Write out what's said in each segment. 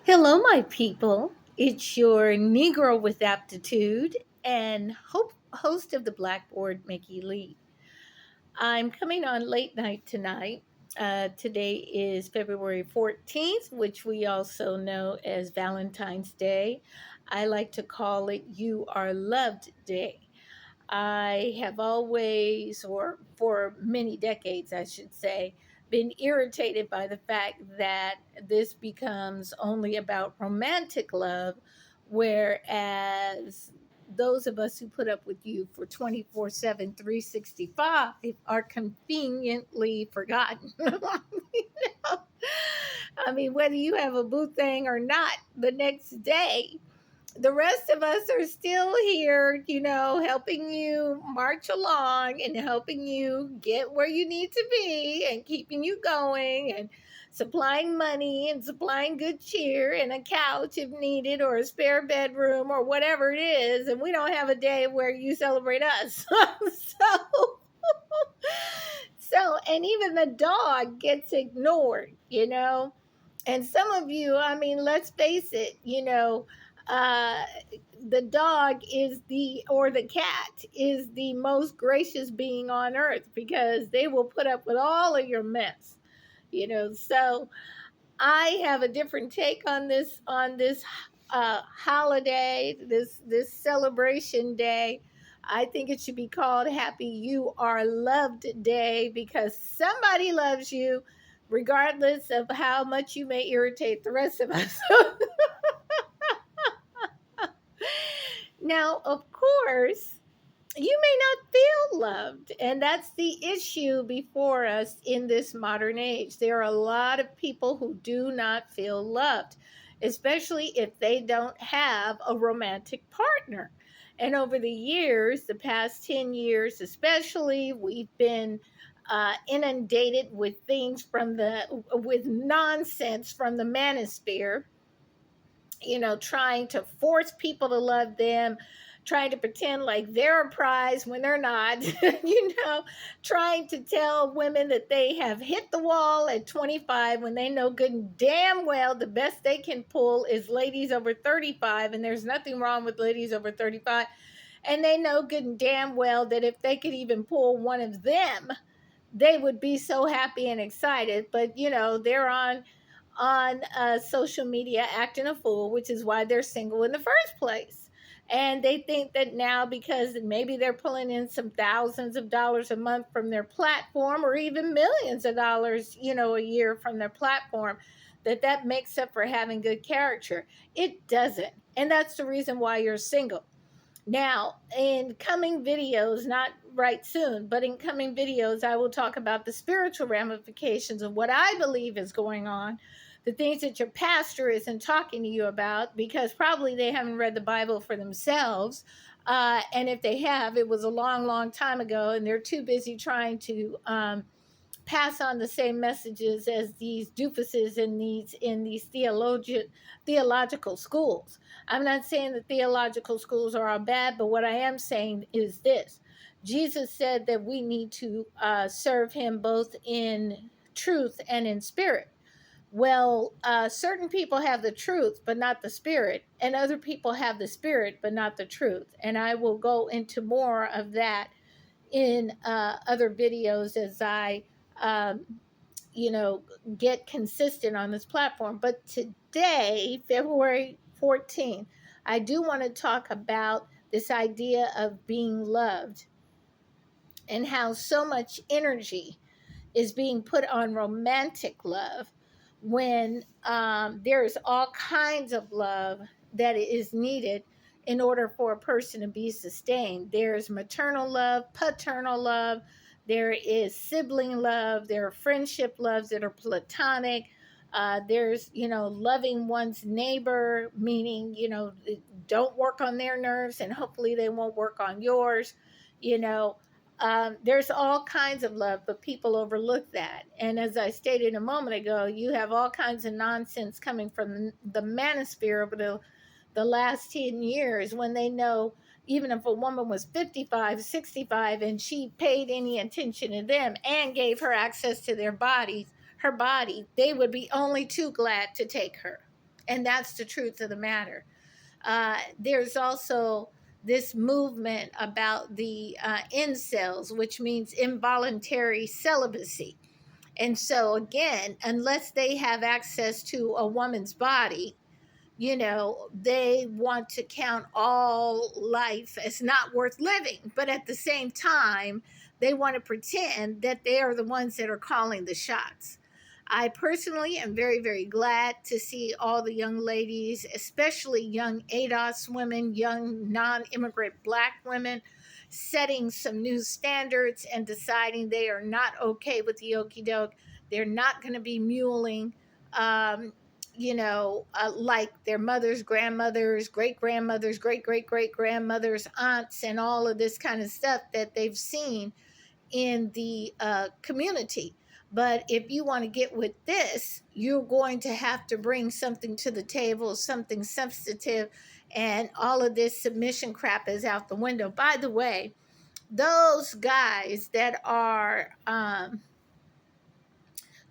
Hello, my people. It's your Negro with APTitude and host of the Blackboard, Mickee Lee. I'm coming on late night tonight. Today is February 14th, which we also know as Valentine's Day. I like to call it You Are Loved Day. I have always, or for many decades, I should say, been irritated by the fact that this becomes only about romantic love, whereas those of us who put up with you for 24/7, 365 are conveniently forgotten. I mean, whether you have a boo thing or not, the next day the rest of us are still here, helping you march along and helping you get where you need to be and keeping you going and supplying money and supplying good cheer and a couch if needed or a spare bedroom or whatever it is. And we don't have a day where you celebrate us. And even the dog gets ignored, and some of you, I mean, let's face it, uh, the dog is or the cat is the most gracious being on earth because they will put up with all of your mess, So I have a different take on this holiday, this celebration day. I think it should be called Happy You Are Loved Day because somebody loves you regardless of how much you may irritate the rest of us. Now, of course, you may not feel loved, and that's the issue before us in this modern age. There are a lot of people who do not feel loved, especially if they don't have a romantic partner. And over the years, the past 10 years especially, we've been inundated with things with nonsense from the manosphere, trying to force people to love them, trying to pretend like they're a prize when they're not, trying to tell women that they have hit the wall at 25 when they know good and damn well the best they can pull is ladies over 35, and there's nothing wrong with ladies over 35. And they know good and damn well that if they could even pull one of them, they would be so happy and excited. But, they're on social media acting a fool, which is why they're single in the first place. And they think that now, because maybe they're pulling in some thousands of dollars a month from their platform, or even millions of dollars, a year from their platform, that makes up for having good character. It doesn't. And that's the reason why you're single. Now, in coming videos, not right soon, but in coming videos, I will talk about the spiritual ramifications of what I believe is going on, the things that your pastor isn't talking to you about, because probably they haven't read the Bible for themselves. And if they have, it was a long, long time ago, and they're too busy trying to pass on the same messages as these doofuses in these theological schools. I'm not saying that theological schools are all bad, but what I am saying is this: Jesus said that we need to serve Him both in truth and in spirit. Well, certain people have the truth, but not the spirit, and other people have the spirit, but not the truth. And I will go into more of that in other videos as I, um, get consistent on this platform. But today, February 14th, I do want to talk about this idea of being loved and how so much energy is being put on romantic love when there's all kinds of love that is needed in order for a person to be sustained. There's maternal love, paternal love, there is sibling love, there are friendship loves that are platonic. There's, loving one's neighbor, meaning, don't work on their nerves and hopefully they won't work on yours, you know. There's all kinds of love, but people overlook that. And as I stated a moment ago, you have all kinds of nonsense coming from the manosphere over the last 10 years when they know even if a woman was 55, 65, and she paid any attention to them and gave her access to her body, they would be only too glad to take her. And that's the truth of the matter. There's also this movement about the incels, which means involuntary celibacy. And so, again, unless they have access to a woman's body, they want to count all life as not worth living. But at the same time, they want to pretend that they are the ones that are calling the shots. I personally am very, very glad to see all the young ladies, especially young ADOS women, young non immigrant Black women, setting some new standards and deciding they are not okay with the okey doke. They're not going to be muling. Um, like their mothers, grandmothers, great grandmothers, great great great grandmothers, aunts, and all of this kind of stuff that they've seen in the community. But if you want to get with this, you're going to have to bring something to the table, something substantive, and all of this submission crap is out the window. By the way, those guys that are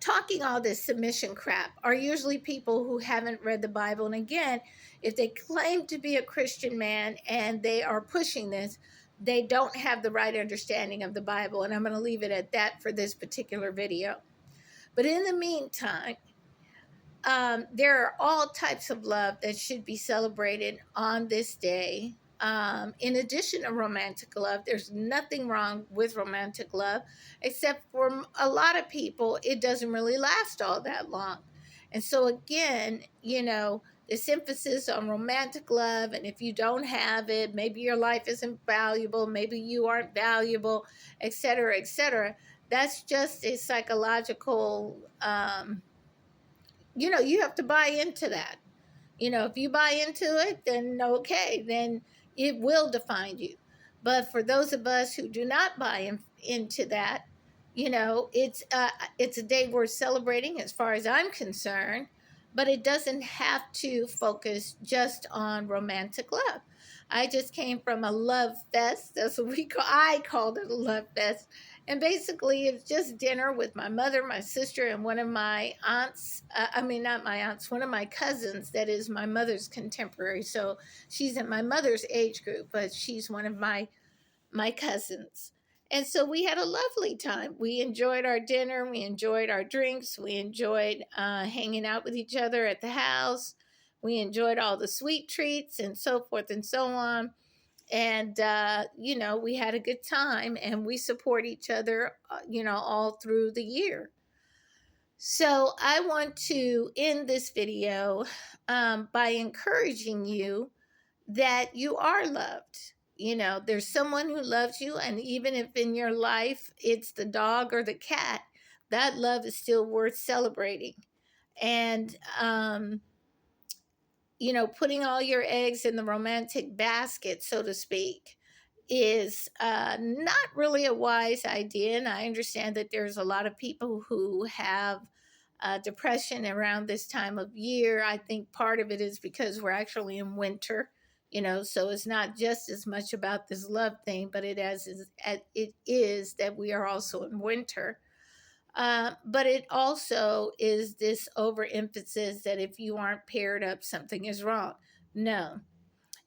talking all this submission crap are usually people who haven't read the Bible. And again, if they claim to be a Christian man and they are pushing this, they don't have the right understanding of the Bible. And I'm going to leave it at that for this particular video. But in the meantime, there are all types of love that should be celebrated on this day. In addition to romantic love, there's nothing wrong with romantic love, except for a lot of people, it doesn't really last all that long. And so, again, this emphasis on romantic love, and if you don't have it, maybe your life isn't valuable, maybe you aren't valuable, etc., etc. That's just a psychological, you have to buy into that. If you buy into it, then okay, then it will define you. But for those of us who do not into that, it's a day worth celebrating as far as I'm concerned. But it doesn't have to focus just on romantic love. I just came from a love fest. That's what I called it, a love fest. And basically, it's just dinner with my mother, my sister, and one of my aunts. Not my aunts, one of my cousins that is my mother's contemporary. So she's in my mother's age group, but she's one of my cousins. And so we had a lovely time. We enjoyed our dinner, we enjoyed our drinks, we enjoyed hanging out with each other at the house. We enjoyed all the sweet treats and so forth and so on. And we had a good time, and we support each other all through the year. So I want to end this video by encouraging you that you are loved. There's someone who loves you, and even if in your life it's the dog or the cat, that love is still worth celebrating. And putting all your eggs in the romantic basket, so to speak, is not really a wise idea. And I understand that there's a lot of people who have depression around this time of year. I think part of it is because we're actually in winter, so it's not just as much about this love thing, but it is that we are also in winter. But it also is this overemphasis that if you aren't paired up, something is wrong. No.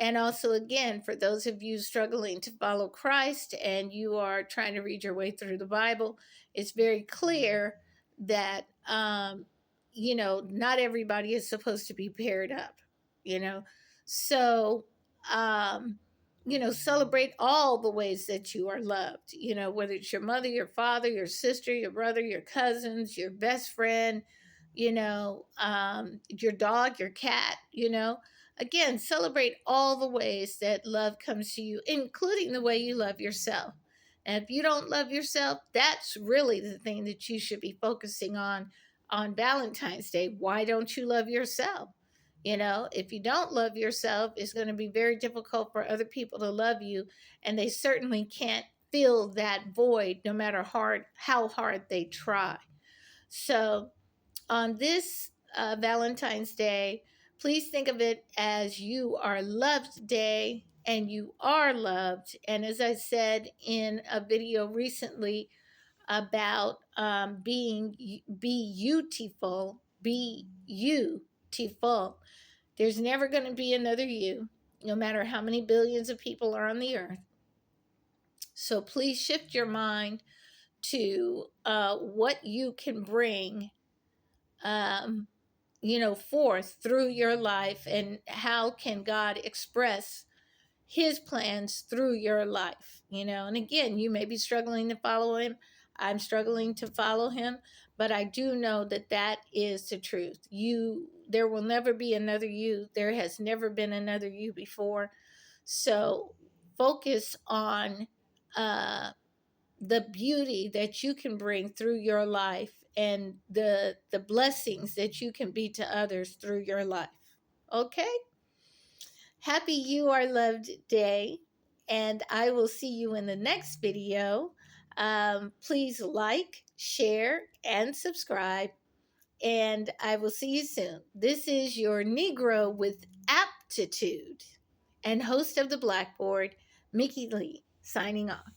And also, again, for those of you struggling to follow Christ and you are trying to read your way through the Bible, it's very clear that, not everybody is supposed to be paired up, you know. So, celebrate all the ways that you are loved, whether it's your mother, your father, your sister, your brother, your cousins, your best friend, your dog, your cat, Again, celebrate all the ways that love comes to you, including the way you love yourself. And if you don't love yourself, that's really the thing that you should be focusing on Valentine's Day. Why don't you love yourself? If you don't love yourself, it's going to be very difficult for other people to love you, and they certainly can't fill that void no matter how hard they try. So, on this Valentine's Day, please think of it as you are loved day, and you are loved. And as I said in a video recently about being be beautiful, be you, beautiful. There's never going to be another you, no matter how many billions of people are on the earth. So please shift your mind to what you can bring, um, forth through your life, and how can God express his plans through your life. And again, you may be struggling to follow him. I'm struggling to follow him, but I do know that that is the truth. There will never be another you. There has never been another you before. So focus on uh, the beauty that you can bring through your life, and the blessings that you can be to others through your life. Okay? Happy You Are Loved Day, and I will see you in the next video. Please like, share, and subscribe, and I will see you soon. This is your Negro with Aptitude and host of the Blackboard, Mickee Lee, signing off.